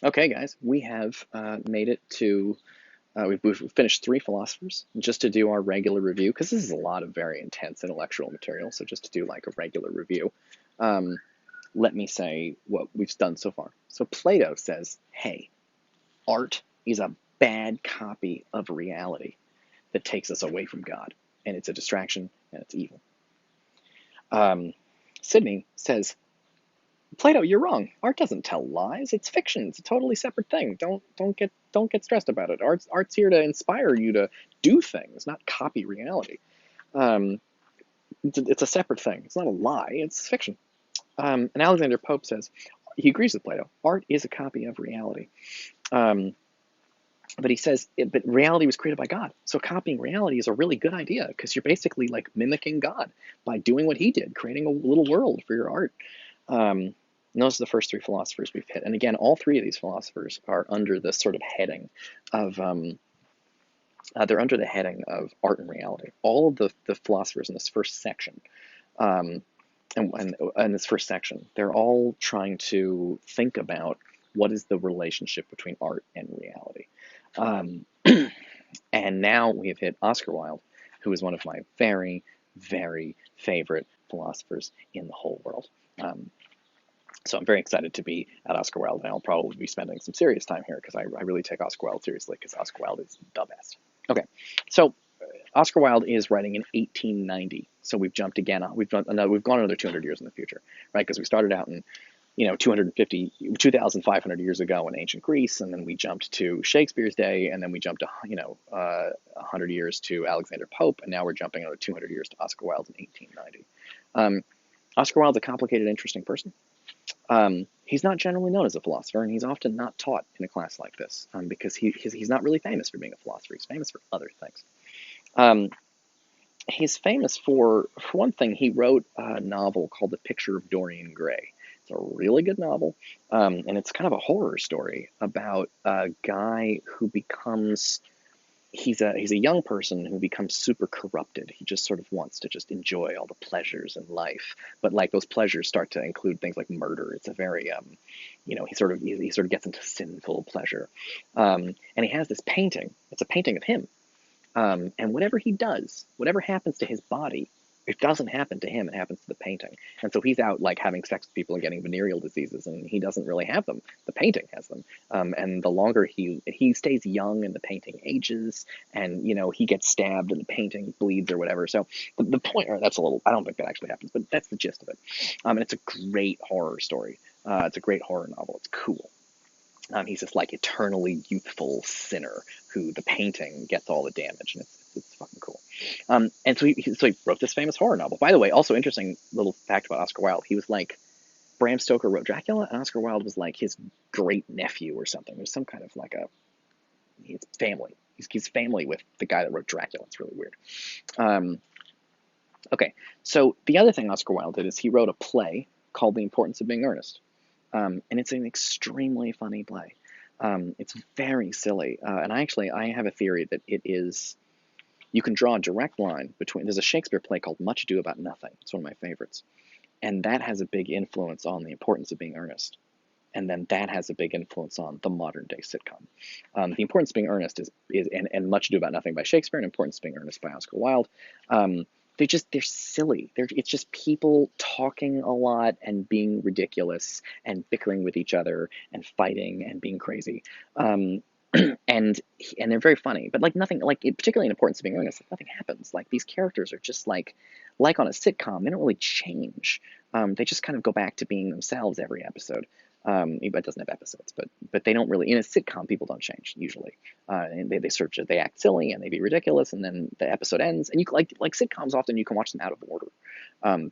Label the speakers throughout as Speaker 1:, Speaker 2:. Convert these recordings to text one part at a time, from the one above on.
Speaker 1: Okay, guys, we have made it to, we've finished three philosophers just to do our regular review, because this is a lot of very intense intellectual material, so just to do like a regular review, um, let me say what we've done so far. So Plato says, hey, art is a bad copy of reality that takes us away from God, and it's a distraction, and it's evil. Sydney says, Plato, you're wrong. Art doesn't tell lies. It's fiction. It's a totally separate thing. Don't get stressed about it. Art's here to inspire you to do things, not copy reality. Um, it's a separate thing. It's not a lie. It's fiction. And Alexander Pope says he agrees with Plato. Art is a copy of reality. Um, but he says, but reality was created by God. So copying reality is a really good idea because you're basically like mimicking God by doing what he did, creating a little world for your art. Um, and those are the first three philosophers we've hit. And again, all three of these philosophers are under this sort of heading of, they're under the heading of art and reality. All of the philosophers in this first section, um, and this first section, they're all trying to think about what is the relationship between art and reality. Um, and now we have hit Oscar Wilde, who is one of my very, very favorite philosophers in the whole world. So I'm very excited to be at Oscar Wilde, and I'll probably be spending some serious time here because I really take Oscar Wilde seriously because Oscar Wilde is the best. Okay, so Oscar Wilde is writing in 1890. So we've jumped again. We've gone another 200 years in the future, right? Because we started out in 2,500 years ago in ancient Greece, and then we jumped to Shakespeare's day, and then we jumped 100 years to Alexander Pope, and now we're jumping another 200 years to Oscar Wilde in 1890. Oscar Wilde's a complicated, interesting person. He's not generally known as a philosopher, and he's often not taught in a class like this because he's not really famous for being a philosopher. He's famous for other things. Um, he's famous for one thing, he wrote a novel called The Picture of Dorian Gray. It's a really good novel, and it's kind of a horror story about a guy who becomes he's a young person who becomes super corrupted. He just sort of wants to just enjoy all the pleasures in life, but like those pleasures start to include things like murder. It's a very he sort of gets into sinful pleasure, and he has this painting. It's a painting of him, and whatever he does, whatever happens to his body, it doesn't happen to him. It happens to the painting. And so he's out like having sex with people and getting venereal diseases, and he doesn't really have them. The painting has them. And the longer he stays young, and the painting ages, and he gets stabbed, and the painting bleeds or whatever. So the point, or that's a little. I don't think that actually happens, but that's the gist of it. And it's a great horror story. It's a great horror novel. It's cool. He's this like eternally youthful sinner who the painting gets all the damage, and it's fucking cool. And so he wrote this famous horror novel. By the way, also interesting little fact about Oscar Wilde: he was like Bram Stoker wrote Dracula, and Oscar Wilde was like his great nephew or something. There's some kind of like it's family. He's family with the guy that wrote Dracula. It's really weird. Um, okay, so the other thing Oscar Wilde did is he wrote a play called The Importance of Being Earnest. And it's an extremely funny play. It's very silly, and I have a theory that it is. You can draw a direct line between. There's a Shakespeare play called Much Ado About Nothing. It's one of my favorites, and that has a big influence on The Importance of Being Earnest, and then that has a big influence on the modern day sitcom. The Importance of Being Earnest is and Much Ado About Nothing by Shakespeare, and Importance of Being Earnest by Oscar Wilde. They're silly. It's just people talking a lot and being ridiculous and bickering with each other and fighting and being crazy. And they're very funny, but like nothing, like particularly in Importance of Being Earnest, like nothing happens. Like these characters are just like on a sitcom, they don't really change. They just kind of go back to being themselves every episode. It doesn't have episodes, but they don't really. In a sitcom, people don't change usually. And they act silly and they be ridiculous, and then the episode ends. And you like sitcoms, often you can watch them out of order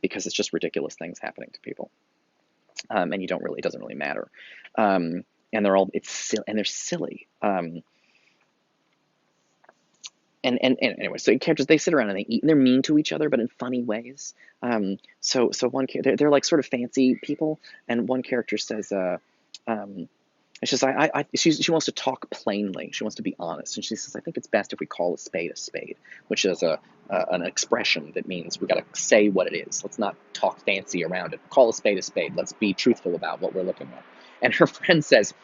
Speaker 1: because it's just ridiculous things happening to people, and it doesn't really matter. And they're silly. And anyway, so characters, they sit around and they eat, and they're mean to each other, but in funny ways. So one they're like sort of fancy people, and one character says, it's just she wants to talk plainly. She wants to be honest, and she says, I think it's best if we call a spade, which is an expression that means we got to say what it is. Let's not talk fancy around it. Call a spade. Let's be truthful about what we're looking at. And her friend says,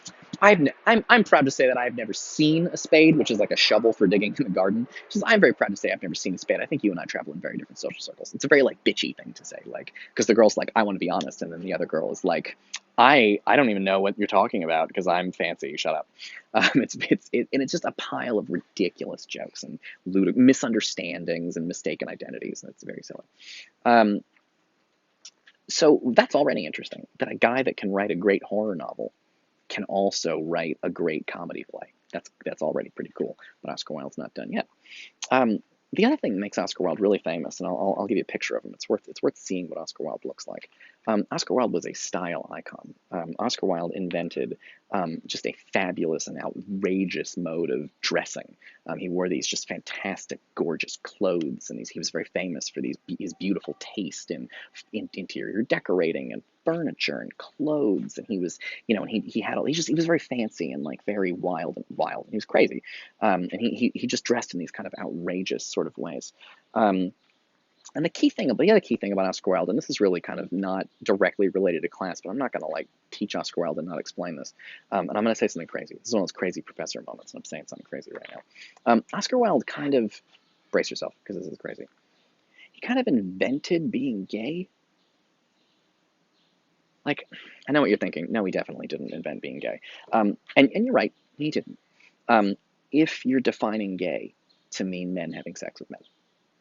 Speaker 1: I'm proud to say that I've never seen a spade, which is like a shovel for digging in the garden. Just, I'm very proud to say I've never seen a spade. I think you and I travel in very different social circles. It's a very like bitchy thing to say, like because the girl's like, I want to be honest, and then the other girl is like, I don't even know what you're talking about because I'm fancy. Shut up. And it's just a pile of ridiculous jokes and misunderstandings and mistaken identities, and it's very silly. Um, so that's already interesting. That a guy that can write a great horror novel can also write a great comedy play. That's already pretty cool. But Oscar Wilde's not done yet. Um, the other thing that makes Oscar Wilde really famous, and I'll give you a picture of him. It's worth seeing what Oscar Wilde looks like. Oscar Wilde was a style icon. Oscar Wilde invented just a fabulous and outrageous mode of dressing. He wore these just fantastic, gorgeous clothes, and he was very famous for his beautiful taste in interior decorating and furniture and clothes. And he was, and he was very fancy and like very wild. He was crazy, and he just dressed in these kind of outrageous sort of ways. Um, and the other key thing about Oscar Wilde, and this is really kind of not directly related to class, but I'm not going to like teach Oscar Wilde and not explain this. And I'm going to say something crazy. This is one of those crazy professor moments, and I'm saying something crazy right now. Oscar Wilde kind of, brace yourself because this is crazy. He kind of invented being gay. Like, I know what you're thinking. No, he definitely didn't invent being gay. And you're right, he didn't. Um, if you're defining gay to mean men having sex with men,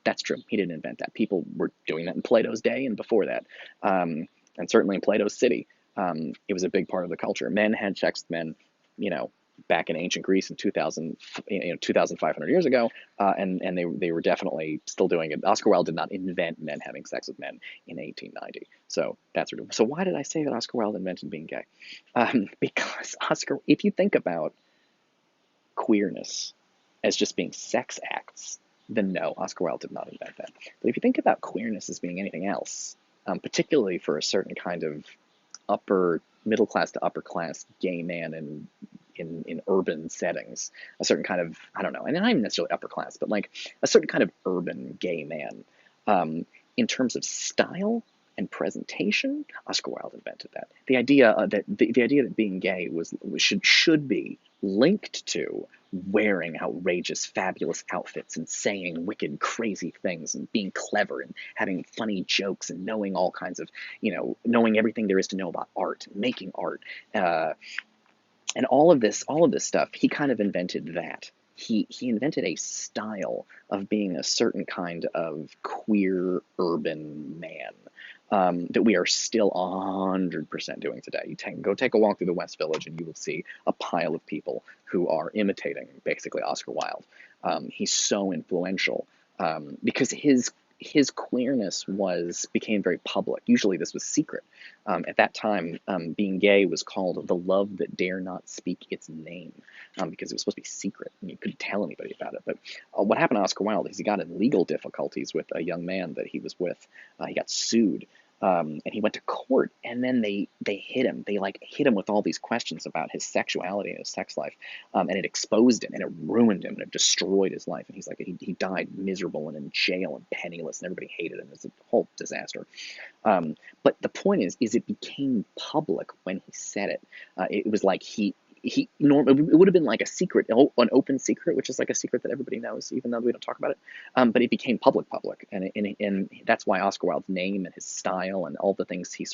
Speaker 1: that's true. He didn't invent that. People were doing that in Plato's day and before that, and certainly in Plato's city. It was a big part of the culture. Men had sex with men, you know, back in ancient Greece in 2,500 years ago, and they were definitely still doing it. Oscar Wilde did not invent men having sex with men in 1890. So that's sort of, so why did I say that Oscar Wilde invented being gay? Because if you think about queerness as just being sex acts, then no, Oscar Wilde did not invent that. But if you think about queerness as being anything else, particularly for a certain kind of upper middle class to upper class gay man in urban settings, a certain kind of, I don't know, and not even necessarily upper class, but like a certain kind of urban gay man, in terms of style and presentation, Oscar Wilde invented that. The idea that being gay should be linked to wearing outrageous, fabulous outfits and saying wicked, crazy things and being clever and having funny jokes and knowing all kinds of, knowing everything there is to know about art, making art, and all of this stuff. He kind of invented that. He invented a style of being a certain kind of queer urban man, that we are still 100% doing today. Go take a walk through the West Village, and you will see a pile of people who are imitating basically Oscar Wilde. He's so influential, because his queerness became very public. Usually this was secret. At that time, being gay was called the love that dare not speak its name, because it was supposed to be secret and you couldn't tell anybody about it. But what happened to Oscar Wilde is he got in legal difficulties with a young man that he was with. He got sued, and he went to court, and then they hit him. They like hit him with all these questions about his sexuality and his sex life, and it exposed him and it ruined him and it destroyed his life. And he's like he died miserable and in jail and penniless, and everybody hated him. It's a whole disaster. But the point is it became public when he said it. It was like it would have been like a secret, an open secret, which is like a secret that everybody knows, even though we don't talk about it. But it became public, and that's why Oscar Wilde's name and his style and all the things he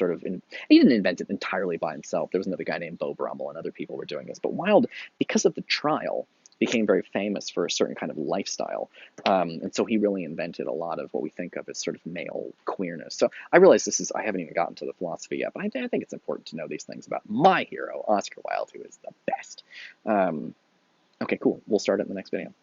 Speaker 1: he didn't invent it entirely by himself. There was another guy named Beau Brummel, and other people were doing this. But Wilde, because of the trial, became very famous for a certain kind of lifestyle. And so he really invented a lot of what we think of as sort of male queerness. So I realize I haven't even gotten to the philosophy yet, but I think it's important to know these things about my hero, Oscar Wilde, who is the best. Okay, cool. We'll start it in the next video.